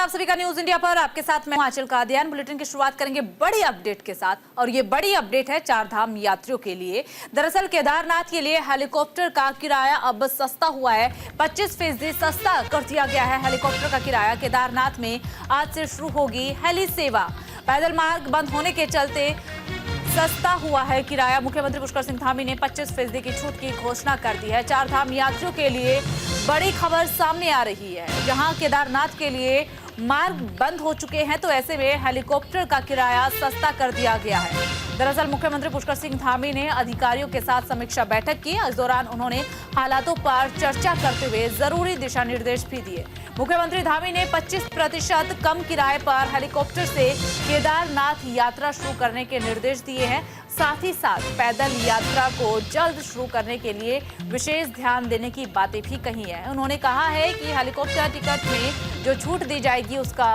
है आप सभी का न्यूज इंडिया पर। आपके साथ मैं आंचल कादियान। बुलेटिन की शुरुआत करेंगे बड़ी अपडेट के साथ और ये बड़ी अपडेट है चारधाम यात्रियों के लिए। दरअसल केदारनाथ के लिए हेलीकॉप्टर का किराया अब सस्ता हुआ है। 25% सस्ता कर दिया गया है हेलीकॉप्टर का किराया। केदारनाथ में आज से शुरू होगी हेली सेवा। पैदल मार्ग बंद होने के चलते सस्ता हुआ है किराया। मुख्यमंत्री पुष्कर सिंह धामी ने 25% की छूट की घोषणा कर दी है। चारधाम यात्रियों के लिए बड़ी खबर सामने आ रही है। जहां केदारनाथ के लिए मार्ग बंद हो चुके हैं तो ऐसे में हेलीकॉप्टर का किराया सस्ता कर दिया गया है। दरअसल मुख्यमंत्री पुष्कर सिंह धामी ने अधिकारियों के साथ समीक्षा बैठक की। इस दौरान उन्होंने हालातों पर चर्चा करते हुए जरूरी दिशा निर्देश भी दिए। मुख्यमंत्री धामी ने 25% कम किराए पर हेलीकॉप्टर से केदारनाथ यात्रा शुरू करने के निर्देश दिए हैं। साथ ही साथ पैदल यात्रा को जल्द शुरू करने के लिए विशेष ध्यान देने की बातें भी कही है। उन्होंने कहा है कि हेलीकॉप्टर टिकट में जो छूट दी जाएगी उसका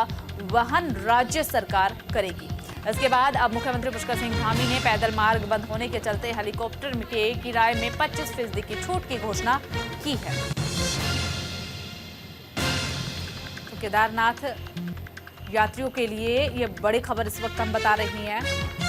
वहन राज्य सरकार करेगी। इसके बाद अब मुख्यमंत्री पुष्कर सिंह धामी ने पैदल मार्ग बंद होने के चलते हेलीकॉप्टर के किराए में 25% की छूट की घोषणा की है। तो केदारनाथ यात्रियों के लिए ये बड़ी खबर इस वक्त हम बता रही हैं।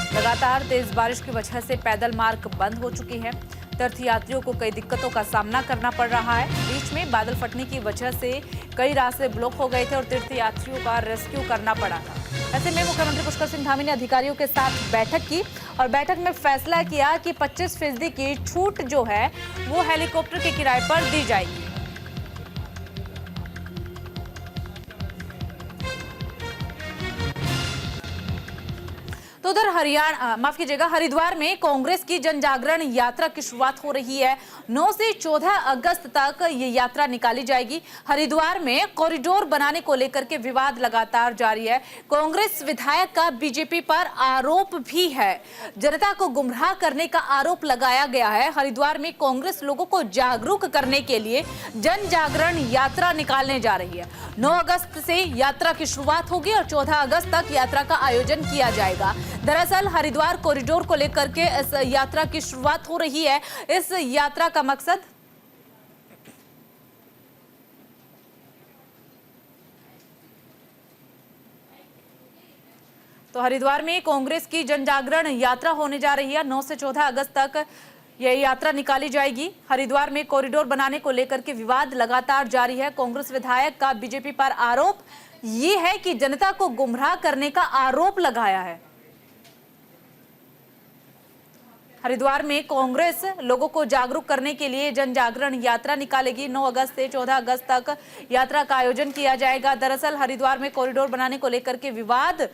लगातार तेज बारिश की वजह से पैदल मार्ग बंद हो चुकी है। तीर्थयात्रियों को कई दिक्कतों का सामना करना पड़ रहा है। बीच में बादल फटने की वजह से कई रास्ते ब्लॉक हो गए थे और तीर्थयात्रियों का रेस्क्यू करना पड़ा था। ऐसे में मुख्यमंत्री पुष्कर सिंह धामी ने अधिकारियों के साथ बैठक की और बैठक में फैसला किया कि 25% की छूट जो है वो हेलीकॉप्टर के किराए पर दी जाएगी। तो उधर हरिद्वार में कांग्रेस की जन जागरण यात्रा की शुरुआत हो रही है। 9 से 14 अगस्त तक ये यात्रा निकाली जाएगी। हरिद्वार में कॉरिडोर बनाने को लेकर के विवाद लगातार जारी है। कांग्रेस विधायक का बीजेपी पर आरोप भी है। जनता को गुमराह करने का आरोप लगाया गया है। हरिद्वार में कांग्रेस लोगों को जागरूक करने के लिए जन जागरण यात्रा निकालने जा रही है। 9 अगस्त से यात्रा की शुरुआत होगी और 14 अगस्त तक यात्रा का आयोजन किया जाएगा। दरअसल हरिद्वार कॉरिडोर को लेकर के इस यात्रा की शुरुआत हो रही है। इस यात्रा का मकसद तो हरिद्वार में कांग्रेस की जन जागरण यात्रा होने जा रही है। 9 से 14 अगस्त तक यह यात्रा निकाली जाएगी। हरिद्वार में कॉरिडोर बनाने को लेकर के विवाद लगातार जारी है। कांग्रेस विधायक का बीजेपी पर आरोप ये है कि जनता को गुमराह करने का आरोप लगाया है। हरिद्वार में कांग्रेस लोगों को जागरूक करने के लिए जन जागरण यात्रा निकालेगी। 9 अगस्त से 14 अगस्त तक यात्रा का आयोजन किया जाएगा। दरअसल हरिद्वार में कॉरिडोर बनाने को लेकर के विवाद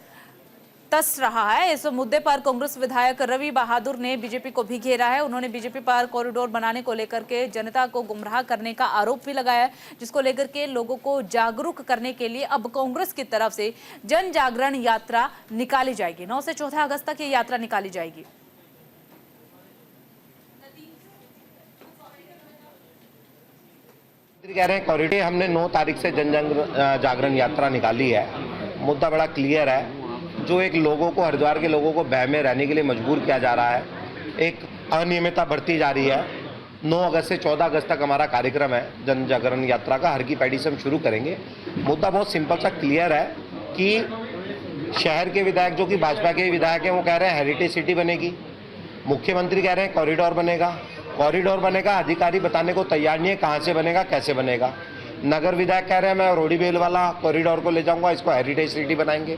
तस रहा है। इस मुद्दे पर कांग्रेस विधायक रवि बहादुर ने बीजेपी को भी घेरा है। उन्होंने बीजेपी पर कॉरिडोर बनाने को लेकर के जनता को गुमराह करने का आरोप भी लगाया है, जिसको लेकर के लोगों को जागरूक करने के लिए अब कांग्रेस की तरफ से जन जागरण यात्रा निकाली जाएगी। 9 से 14 अगस्त तक ये यात्रा निकाली जाएगी। कह रहे हैं कॉरिडोर हमने 9 तारीख से जन जागरण यात्रा निकाली है। मुद्दा बड़ा क्लियर है। जो एक लोगों को, हरिद्वार के लोगों को भय में रहने के लिए मजबूर किया जा रहा है, एक अनियमितता बढ़ती जा रही है। 9 अगस्त से 14 अगस्त तक हमारा कार्यक्रम है जन जागरण यात्रा का। हर की पैड़ी से हम शुरू करेंगे। मुद्दा बहुत सिंपल सा क्लियर है कि शहर के विधायक जो कि भाजपा के विधायक हैं वो कह रहे हैं हेरिटेज सिटी बनेगी। मुख्यमंत्री कह रहे हैं कॉरिडोर बनेगा। कॉरिडोर बनेगा, अधिकारी बताने को तैयार नहीं है कहाँ से बनेगा, कैसे बनेगा। नगर विधायक कह रहे हैं मैं रोडी बेल वाला कॉरिडोर को ले जाऊंगा, इसको हेरिटेज सिटी बनाएंगे।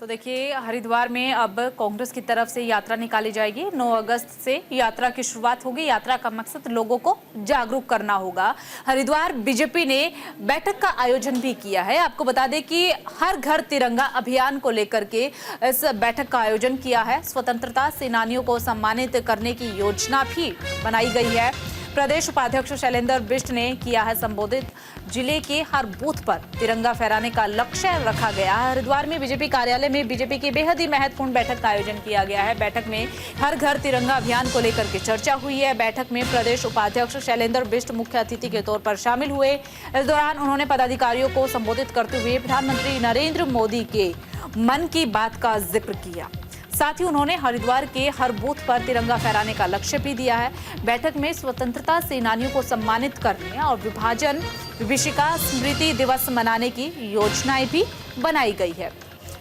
तो देखिए हरिद्वार में अब कांग्रेस की तरफ से यात्रा निकाली जाएगी। 9 अगस्त से यात्रा की शुरुआत होगी। यात्रा का मकसद लोगों को जागरूक करना होगा। हरिद्वार बीजेपी ने बैठक का आयोजन भी किया है। आपको बता दें कि हर घर तिरंगा अभियान को लेकर के इस बैठक का आयोजन किया है। स्वतंत्रता सेनानियों को सम्मानित करने की योजना भी बनाई गई है। प्रदेश उपाध्यक्ष शैलेंद्र बिष्ट ने किया है संबोधित। जिले के हर बूथ पर तिरंगा फहराने का लक्ष्य रखा गया है। हरिद्वार में बीजेपी कार्यालय में बीजेपी की बेहद ही महत्वपूर्ण बैठक का आयोजन किया गया है। बैठक में हर घर तिरंगा अभियान को लेकर के चर्चा हुई है। बैठक में प्रदेश उपाध्यक्ष शैलेंद्र बिष्ट मुख्य अतिथि के तौर पर शामिल हुए। इस दौरान उन्होंने पदाधिकारियों को संबोधित करते हुए प्रधानमंत्री नरेंद्र मोदी के मन की बात का जिक्र किया। साथ ही उन्होंने हरिद्वार के हर बूथ पर तिरंगा फहराने का लक्ष्य भी दिया है। बैठक में स्वतंत्रता सेनानियों को सम्मानित करने और विभाजन विभीषिका स्मृति दिवस मनाने की योजनाएं भी बनाई गई है।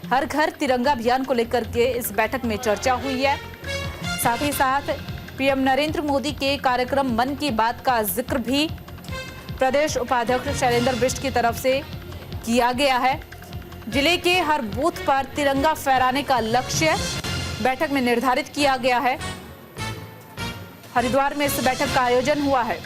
हर घर तिरंगा अभियान को लेकर के इस बैठक में चर्चा हुई है। साथ ही साथ पीएम नरेंद्र मोदी के कार्यक्रम मन की बात का जिक्र भी प्रदेश उपाध्यक्ष शैलेंद्र बिष्ट की तरफ से किया गया है। जिले के हर बूथ पर तिरंगा फहराने का लक्ष्य बैठक में निर्धारित किया गया है। हरिद्वार में इस बैठक का आयोजन हुआ है।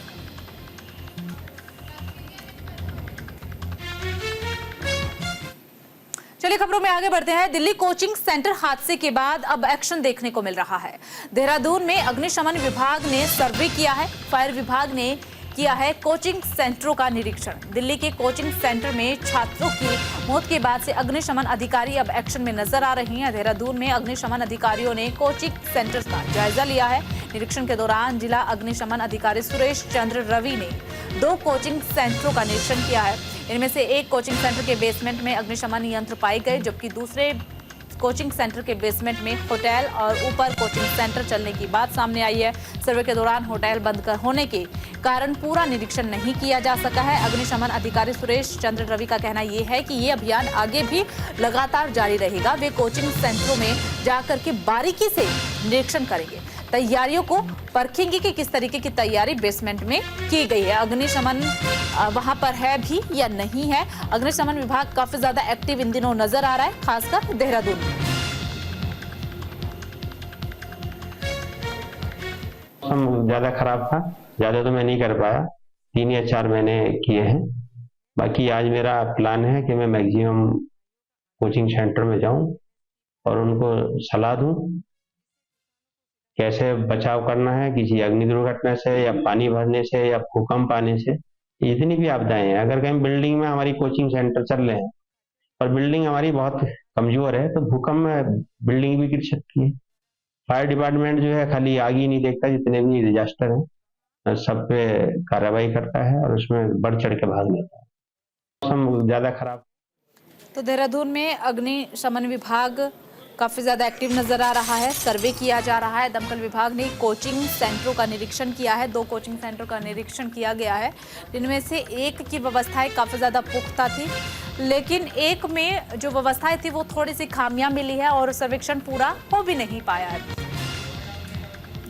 चलिए खबरों में आगे बढ़ते हैं। दिल्ली कोचिंग सेंटर हादसे के बाद अब एक्शन देखने को मिल रहा है। देहरादून में अग्निशमन विभाग ने सर्वे किया है। फायर विभाग ने किया है कोचिंग सेंटरों का निरीक्षण। दिल्ली के कोचिंग सेंटर में छात्रों की मौत के बाद से अग्निशमन अधिकारी अब एक्शन में नजर आ रही हैं। देहरादून में अग्निशमन अधिकारियों ने कोचिंग सेंटर्स का जायजा लिया है। निरीक्षण के दौरान जिला अग्निशमन अधिकारी सुरेश चंद्र रवि ने 2 कोचिंग सेंटरों का निरीक्षण किया है। इनमें से एक कोचिंग सेंटर के बेसमेंट में अग्निशमन यंत्र पाए गए, जबकि दूसरे कोचिंग सेंटर के बेसमेंट में होटल और ऊपर कोचिंग सेंटर चलने की बात सामने आई है। सर्वे के दौरान होटल बंद होने के कारण पूरा निरीक्षण नहीं किया जा सका है। अग्निशमन अधिकारी सुरेश चंद्र रवि का कहना यह है कि ये अभियान आगे भी लगातार जारी रहेगा। वे कोचिंग सेंटरों में जाकर के बारीकी से निरीक्षण करेंगे, तैयारियों को परखेंगे कि किस तरीके की तैयारी बेसमेंट में की गई है, अग्निशमन वहां पर है भी या नहीं है। अग्निशमन विभाग काफी ज्यादा एक्टिव इन दिनों नजर आ रहा है, खासकर देहरादून में। मौसम ज्यादा खराब था, ज्यादा तो मैं नहीं कर पाया, 3 या 4 महीने किए हैं। बाकी आज मेरा प्लान है कि मैं मैक्सिमम कोचिंग सेंटर में जाऊं और उनको सलाह दूं कैसे बचाव करना है किसी अग्नि दुर्घटना से या पानी भरने से या भूकंप आने से। जितनी भी आपदाएं हैं, अगर कहीं बिल्डिंग में हमारी कोचिंग सेंटर चल रहे हैं और बिल्डिंग हमारी बहुत कमजोर है तो भूकंप में बिल्डिंग भी गिर सकती है। फायर डिपार्टमेंट जो है खाली आग ही नहीं देखता, जितने भी डिजास्टर है सब पे कार्रवाई करता है और उसमें बढ़ चढ़ के भाग लेता है। मौसम ज्यादा खराब। तो देहरादून में अग्निशमन विभाग काफी ज्यादा एक्टिव नजर आ रहा है। सर्वे किया जा रहा है। दमकल विभाग ने कोचिंग सेंटरों का निरीक्षण किया है। 2 कोचिंग सेंटरों का निरीक्षण किया गया है, जिनमें से एक की व्यवस्थाएं काफी ज्यादा पुख्ता थी, लेकिन एक में जो व्यवस्थाएं थी वो थोड़ी सी खामियां मिली है और सर्वेक्षण पूरा हो भी नहीं पाया है।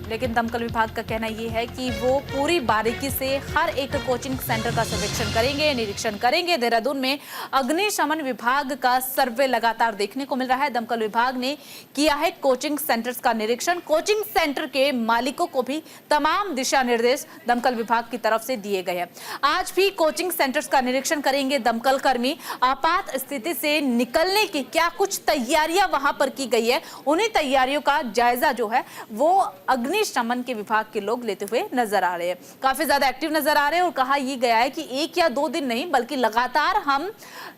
लेकिन दमकल विभाग का कहना यह है कि वो पूरी बारीकी से हर एक कोचिंग सेंटर का सर्वेक्षण करेंगे, निरीक्षण करेंगे। देहरादून में अग्निशमन विभाग का सर्वे लगातार देखने को मिल रहा है। दमकल विभाग ने किया है कोचिंग सेंटर्स का निरीक्षण। कोचिंग सेंटर के मालिकों को भी तमाम दिशा निर्देश दमकल विभाग की तरफ से दिए गए हैं। आज भी कोचिंग सेंटर्स का निरीक्षण करेंगे दमकल कर्मी। आपात स्थिति से निकलने की क्या कुछ तैयारियां वहां पर की गई है, उन्हीं तैयारियों का जायजा जो है वो अग्निशमन के विभाग के लोग लेते हुए नजर आ रहे हैं। काफी ज्यादा एक्टिव नजर आ रहे हैं और कहा यह गया है कि 1 या 2 दिन नहीं बल्कि लगातार हम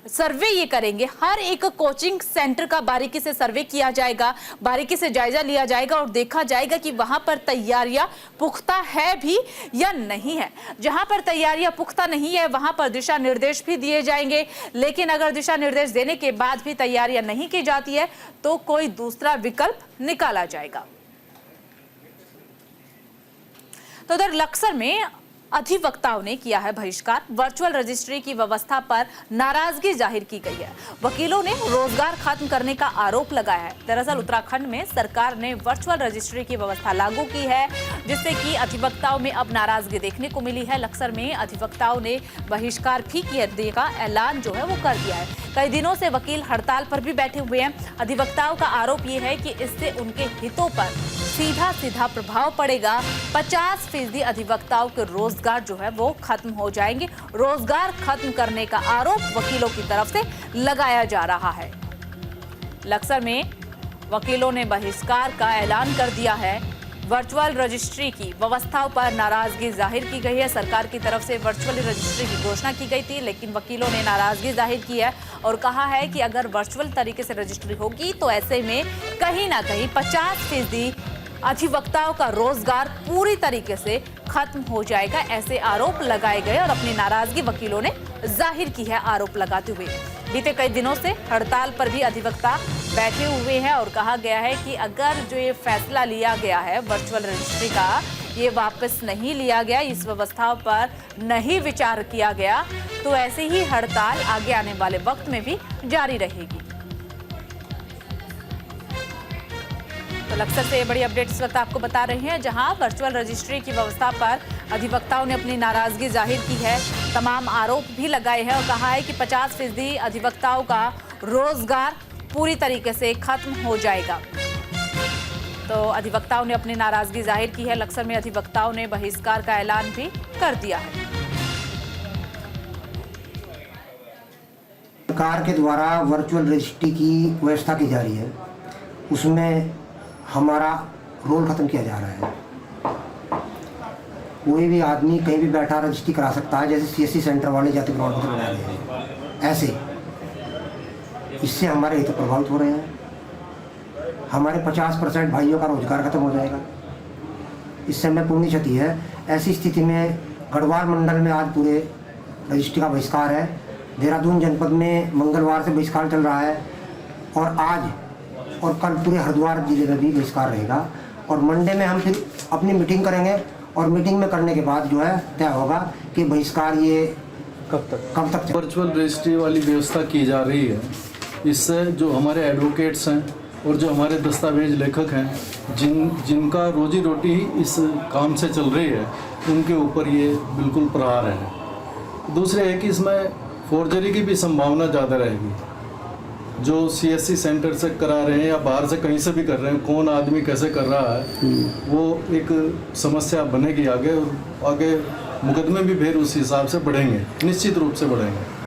सर्वे ये करेंगे। हर एक कोचिंग सेंटर का बारीकी से सर्वे किया जाएगा, बारीकी से जायजा लिया जाएगा और देखा जाएगा कि वहां पर तैयारियां पुख्ता है भी या नहीं है। जहां पर तैयारियां पुख्ता नहीं है वहां पर दिशा निर्देश भी दिए जाएंगे, लेकिन अगर दिशा निर्देश देने के बाद भी तैयारियां नहीं की जाती है तो कोई दूसरा विकल्प निकाला जाएगा। तो उधर लक्सर में अधिवक्ताओं ने किया है बहिष्कार। वर्चुअल रजिस्ट्री की व्यवस्था पर नाराजगी जाहिर की गई है। वकीलों ने रोजगार खत्म करने का आरोप लगाया है। दरअसल उत्तराखंड में सरकार ने वर्चुअल रजिस्ट्री की व्यवस्था लागू की है, जिससे कि अधिवक्ताओं में अब नाराजगी देखने को मिली है। लक्सर में अधिवक्ताओं ने बहिष्कार भी किए का ऐलान जो है वो कर दिया है। कई दिनों से वकील हड़ताल पर भी बैठे हुए हैं। अधिवक्ताओं का आरोप ये है कि इससे उनके हितों पर सीधा प्रभाव पड़ेगा। 50% अधिवक्ताओं के रोजगार जो है वो खत्म हो जाएंगे। रोजगार खत्म करने का आरोप वकीलों की तरफ से लगाया जा रहा है। लक्सर में वकीलों ने बहिष्कार का ऐलान कर दिया है। वर्चुअल रजिस्ट्री की व्यवस्थाओं पर नाराजगी जाहिर की गई है। सरकार की तरफ से वर्चुअल रजिस्ट्री की घोषणा की गई थी, लेकिन वकीलों ने नाराजगी जाहिर की है और कहा है कि अगर वर्चुअल तरीके से रजिस्ट्री होगी तो ऐसे में कहीं ना कहीं 50% अधिवक्ताओं का रोजगार पूरी तरीके से खत्म हो जाएगा, ऐसे आरोप लगाए गए और अपनी नाराजगी वकीलों ने जाहिर की है। आरोप लगाते हुए बीते कई दिनों से हड़ताल पर भी अधिवक्ता बैठे हुए हैं और कहा गया है कि अगर जो ये फैसला लिया गया है वर्चुअल रजिस्ट्री का, ये वापस नहीं लिया गया, इस व्यवस्था पर नहीं विचार किया गया, तो ऐसे ही हड़ताल आगे आने वाले वक्त में भी जारी रहेगी। तो लक्सर से ये बड़ी अपडेट इस वक्त आपको बता रहे हैं, जहां वर्चुअल रजिस्ट्री की व्यवस्था पर अधिवक्ताओं ने अपनी नाराजगी जाहिर की है, तमाम आरोप भी लगाए हैं और कहा है कि 50% अधिवक्ताओं का रोजगार पूरी तरीके से खत्म हो जाएगा। तो अधिवक्ताओं ने अपनी नाराजगी जाहिर की है। लक्सर में अधिवक्ताओं ने बहिष्कार का ऐलान भी कर दिया है। सरकार के द्वारा वर्चुअल रजिस्ट्री की व्यवस्था की जा रही है, उसमें हमारा रोल खत्म किया जा रहा है। कोई भी आदमी कहीं भी बैठा रजिस्ट्री करा सकता है, जैसे सीएससी सेंटर वाले जाति प्रमाण पत्र बना रहे हैं, ऐसे इससे हमारे हित प्रभावित हो रहे हैं। हमारे 50% भाइयों का रोजगार खत्म हो जाएगा, इससे हमें पूर्ण क्षति है। ऐसी स्थिति में गढ़वाल मंडल में आज पूरे रजिस्ट्री का बहिष्कार है। देहरादून जनपद में मंगलवार से बहिष्कार चल रहा है और आज और कल पूरे हरिद्वार जिले में भी बहिष्कार रहेगा। और मंडे में हम फिर अपनी मीटिंग करेंगे और मीटिंग में करने के बाद जो है तय होगा कि बहिष्कार ये कब तक वर्चुअल रजिस्ट्री वाली व्यवस्था की जा रही है। इससे जो हमारे एडवोकेट्स हैं और जो हमारे दस्तावेज लेखक हैं, जिनका रोजी रोटी इस काम से चल रही है, उनके ऊपर ये बिल्कुल प्रहार है। दूसरे है कि इसमें फोर्जरी की भी संभावना ज़्यादा रहेगी। जो सीएससी सेंटर से करा रहे हैं या बाहर से कहीं से भी कर रहे हैं, कौन आदमी कैसे कर रहा है, वो एक समस्या बनेगी आगे, और आगे मुकदमे भी फिर उस हिसाब से बढ़ेंगे, निश्चित रूप से बढ़ेंगे।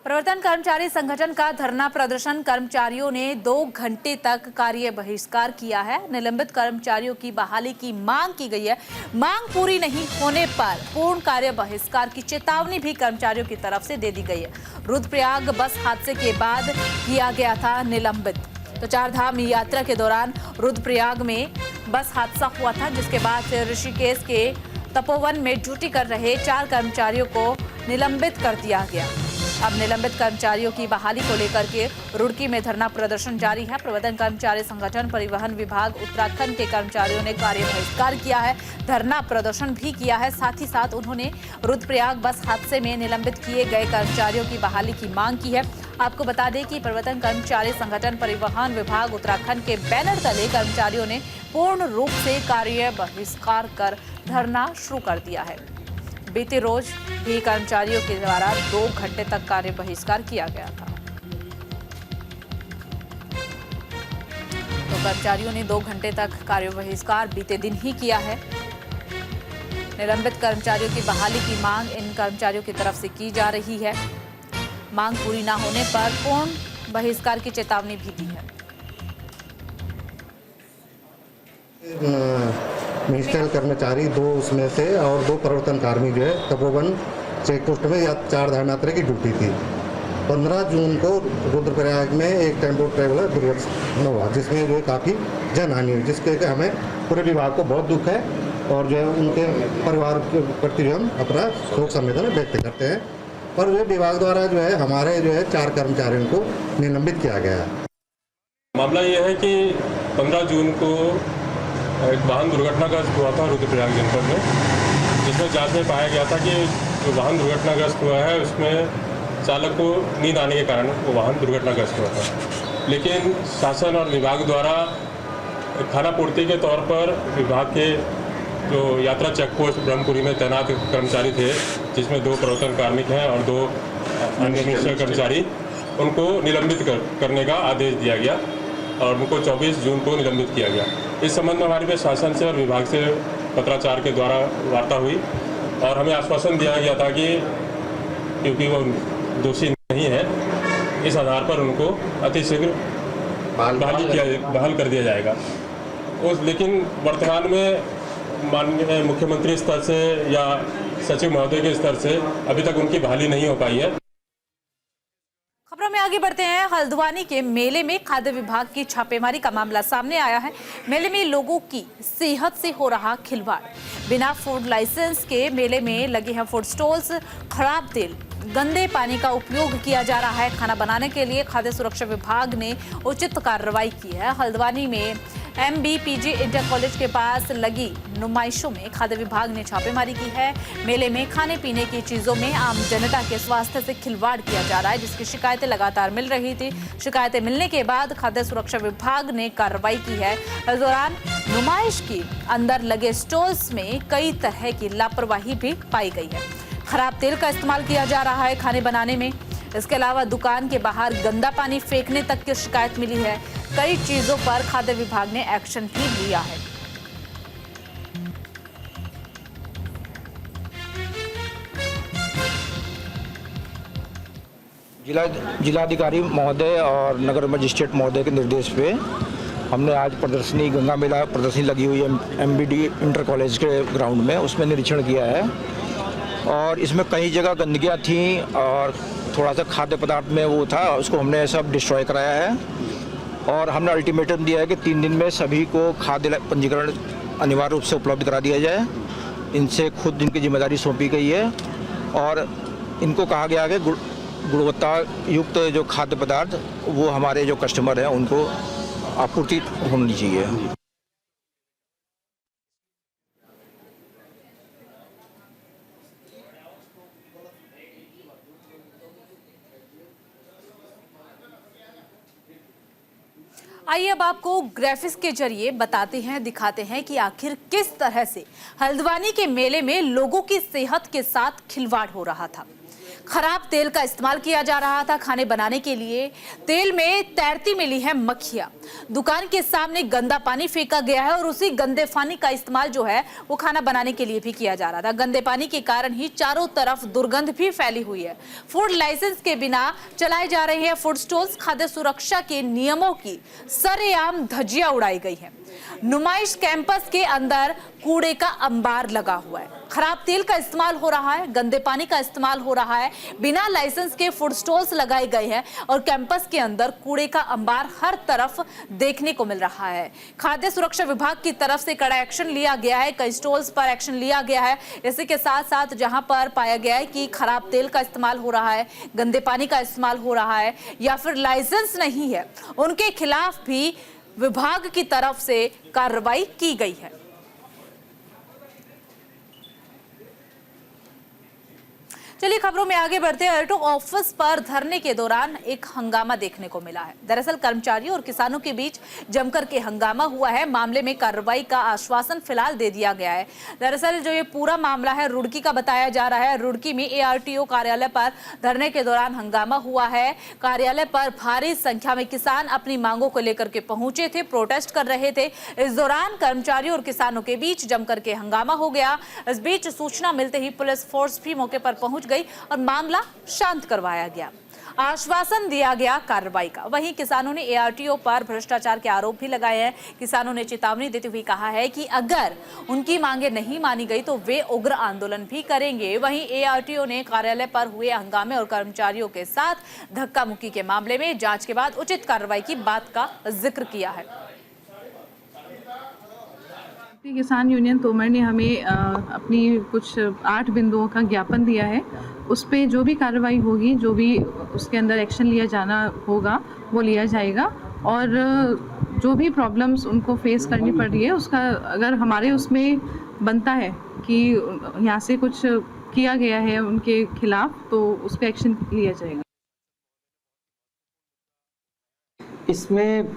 प्रवर्तन कर्मचारी संगठन का धरना प्रदर्शन, कर्मचारियों ने 2 घंटे तक कार्य बहिष्कार किया है। निलंबित कर्मचारियों की बहाली की मांग की गई है। मांग पूरी नहीं होने पर पूर्ण कार्य बहिष्कार की चेतावनी भी कर्मचारियों की तरफ से दे दी गई है। रुद्रप्रयाग बस हादसे के बाद किया गया था निलंबित। तो 4 धाम यात्रा के दौरान रुद्रप्रयाग में बस हादसा हुआ था, जिसके बाद से ऋषिकेश के तपोवन में ड्यूटी कर रहे 4 कर्मचारियों को निलंबित कर दिया गया। अब निलंबित कर्मचारियों की बहाली को लेकर के रुड़की में धरना प्रदर्शन जारी है। प्रवर्तन कर्मचारी संगठन, परिवहन विभाग उत्तराखंड के कर्मचारियों ने कार्य बहिष्कार किया है, धरना प्रदर्शन भी किया है। साथ ही साथ उन्होंने रुद्रप्रयाग बस हादसे में निलंबित किए गए कर्मचारियों की बहाली की मांग की है। आपको बता दें कि प्रवर्तन कर्मचारी संगठन, परिवहन विभाग उत्तराखंड के बैनर तले कर्मचारियों ने पूर्ण रूप से कार्य बहिष्कार कर धरना शुरू कर दिया है। बीते रोज भी कर्मचारियों के द्वारा 2 घंटे तक कार्य बहिष्कार किया गया था। तो कर्मचारियों ने 2 घंटे तक कार्य बहिष्कार बीते दिन ही किया है। निलंबित कर्मचारियों की बहाली की मांग इन कर्मचारियों की तरफ से की जा रही है। मांग पूरी न होने पर पूर्ण बहिष्कार की चेतावनी भी दी है। मिनिस्ट्रियल कर्मचारी 2 उसमें से और 2 प्रवर्तन कार्मिक जो है तपोवन चेक पोस्ट में 4 धाम यात्रा की ड्यूटी थी। 15 जून को रुद्रप्रयाग में एक टेम्पो ट्रेवलर दुर्घटना हुआ, जिसमें जो है काफ़ी जनहानि हुई, जिसके हमें पूरे विभाग को बहुत दुख है और जो है उनके परिवार के प्रति जो हम अपना शोक संवेदना व्यक्त करते हैं। पर जो विभाग द्वारा जो है हमारे जो है 4 कर्मचारियों को निलंबित किया गया है। मामला ये है कि 15 जून को एक वाहन दुर्घटनाग्रस्त हुआ था रुद्रप्रयाग जनपद में, जिसमें जांच में पाया गया था कि जो वाहन दुर्घटनाग्रस्त हुआ है उसमें चालक को नींद आने के कारण वो वाहन दुर्घटनाग्रस्त हुआ था। लेकिन शासन और विभाग द्वारा खाना पूर्ति के तौर पर विभाग के जो यात्रा चेक पोस्ट ब्रह्मपुरी में तैनात कर्मचारी थे, जिसमें 2 प्रवर्तन कार्मिक हैं और 2 अन्य मिनिस्ट्रियल कर्मचारी, उनको निलंबित करने का आदेश दिया गया और उनको 24 जून को निलंबित किया गया। इस संबंध में हमारे पास शासन से और विभाग से पत्राचार के द्वारा वार्ता हुई और हमें आश्वासन दिया गया था कि क्योंकि वो दोषी नहीं है, इस आधार पर उनको अतिशीघ्र बहाल कर दिया जाएगा। लेकिन वर्तमान में माननीय मुख्यमंत्री स्तर से या सचिव महोदय के स्तर से अभी तक उनकी बहाली नहीं हो पाई है। खबरों में में आगे बढ़ते हैं। हल्द्वानी के मेले में खाद्य विभाग की छापेमारी का मामला सामने आया है। मेले में लोगों की सेहत से हो रहा खिलवाड़। बिना फूड लाइसेंस के मेले में लगे हैं फूड स्टॉल्स। खराब तेल, गंदे पानी का उपयोग किया जा रहा है। खाना बनाने के लिए खाद्य सुरक्षा विभाग ने उचित कार्रवाई की है। हल्द्वानी में MBPG इंटर कॉलेज के पास लगी नुमाइशों में खाद्य विभाग ने छापेमारी की है। मेले में खाने पीने की चीजों में आम जनता के स्वास्थ्य से खिलवाड़ किया जा रहा है, जिसकी शिकायतें लगातार मिल रही थी। शिकायतें मिलने के बाद खाद्य सुरक्षा विभाग ने कार्रवाई की है। इस दौरान नुमाइश के अंदर लगे स्टॉल्स में कई तरह की लापरवाही भी पाई गई है। खराब तेल का इस्तेमाल किया जा रहा है खाने बनाने में। इसके अलावा दुकान के बाहर गंदा पानी फेंकने तक की शिकायत मिली है। कई चीजों पर खाद्य विभाग ने एक्शन भी लिया है। जिलाधिकारी महोदय और नगर मजिस्ट्रेट महोदय के निर्देश पे हमने आज प्रदर्शनी, गंगा मेला प्रदर्शनी लगी हुई है MBD इंटर कॉलेज के ग्राउंड में, उसमें निरीक्षण किया है। और इसमें कई जगह गंदगियाँ थी और थोड़ा सा खाद्य पदार्थ में वो था, उसको हमने सब डिस्ट्रॉय कराया है। और हमने अल्टीमेटम दिया है कि 3 दिन में सभी को खाद्य पंजीकरण अनिवार्य रूप से उपलब्ध करा दिया जाए। इनसे खुद इनकी जिम्मेदारी सौंपी गई है और इनको कहा गया है कि गुणवत्ता युक्त जो खाद्य पदार्थ वो हमारे जो कस्टमर हैं उनको आपूर्ति होनी चाहिए। आइए अब आपको ग्राफिक्स के जरिए बताते हैं, दिखाते हैं कि आखिर किस तरह से हल्द्वानी के मेले में लोगों की सेहत के साथ खिलवाड़ हो रहा था। खराब तेल का इस्तेमाल किया जा रहा था खाने बनाने के लिए। तेल में तैरती मिली है मक्खियां। दुकान के सामने गंदा पानी फेंका गया है और उसी गंदे पानी का इस्तेमाल जो है वो खाना बनाने के लिए भी किया जा रहा था। गंदे पानी के कारण ही चारों तरफ दुर्गंध भी फैली हुई है। फूड लाइसेंस के बिना चलाए जा रहे हैं फूड स्टॉल्स। खाद्य सुरक्षा के नियमों की सरेआम धज्जियां उड़ाई गई है। नुमाइश कैंपस के अंदर कूड़े का अंबार लगा हुआ है। खराब तेल का इस्तेमाल हो रहा है, गंदे पानी का इस्तेमाल हो रहा है। बिना लाइसेंस के फूड स्टॉल्स लगाए गए हैं और कैंपस के अंदर कूड़े का अंबार हर तरफ देखने को मिल रहा है। खाद्य सुरक्षा विभाग की तरफ से कड़ा एक्शन लिया गया है। कई स्टॉल्स पर एक्शन लिया गया है। इसी के साथ साथ जहां पर पाया गया है कि खराब तेल का इस्तेमाल हो रहा है, गंदे पानी का इस्तेमाल हो रहा है या फिर लाइसेंस नहीं है, उनके खिलाफ भी विभाग की तरफ से कार्रवाई की गई है। चलिए खबरों में आगे बढ़ते हैं। एयरटेल ऑफिस पर धरने के दौरान एक हंगामा देखने को मिला है। दरअसल कर्मचारियों और किसानों के बीच जमकर के हंगामा हुआ है। मामले में कार्रवाई का आश्वासन फिलहाल दे दिया गया है। दरअसल जो ये पूरा मामला है रुड़की का बताया जा रहा है। रुड़की में ARTO कार्यालय पर धरने के दौरान हंगामा हुआ है। कार्यालय पर भारी संख्या में किसान अपनी मांगों को लेकर के पहुंचे थे, प्रोटेस्ट कर रहे थे। इस दौरान कर्मचारियों और किसानों के बीच जमकर के हंगामा हो गया। इस बीच सूचना मिलते ही पुलिस फोर्स भी मौके पर पहुंच गई और मामला शांत करवाया गया। आश्वासन दिया गया कार्रवाई का। वहीं किसानों ने ARTO पर भ्रष्टाचार के आरोप भी लगाए हैं। किसानों ने चेतावनी देते हुए कहा है कि अगर उनकी मांगे नहीं मानी गई तो वे उग्र आंदोलन भी करेंगे। वहीं ARTO ने कार्यालय पर हुए हंगामे और कर्मचारियों के साथ धक्का मुक्की के मामले में जांच के बाद उचित कार्रवाई की बात का जिक्र किया है। किसान यूनियन तोमर ने हमें अपनी कुछ 8 बिंदुओं का ज्ञापन दिया है। उस पे जो भी कार्रवाई होगी, जो भी उसके अंदर एक्शन लिया जाना होगा वो लिया जाएगा। और जो भी प्रॉब्लम्स उनको फेस करनी पड़ रही है उसका अगर हमारे उसमें बनता है कि यहाँ से कुछ किया गया है उनके खिलाफ तो उस पर एक्शन लिया जाएगा। इसमें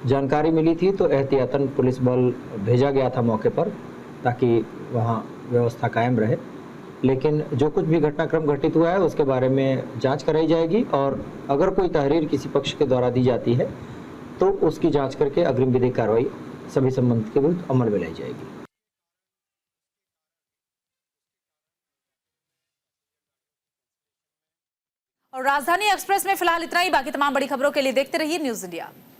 जानकारी मिली थी तो एहतियातन पुलिस बल भेजा गया था मौके पर ताकि वहाँ व्यवस्था कायम रहे। लेकिन जो कुछ भी घटनाक्रम घटित हुआ है उसके बारे में जांच कराई जाएगी और अगर कोई तहरीर किसी पक्ष के द्वारा दी जाती है तो उसकी जांच करके अग्रिम विधिक कार्रवाई सभी संबंधित के विरुद्ध अमल में लाई जाएगी। और राजधानी एक्सप्रेस में फिलहाल इतना ही। बाकी तमाम बड़ी खबरों के लिए देखते रहिए न्यूज़ इंडिया।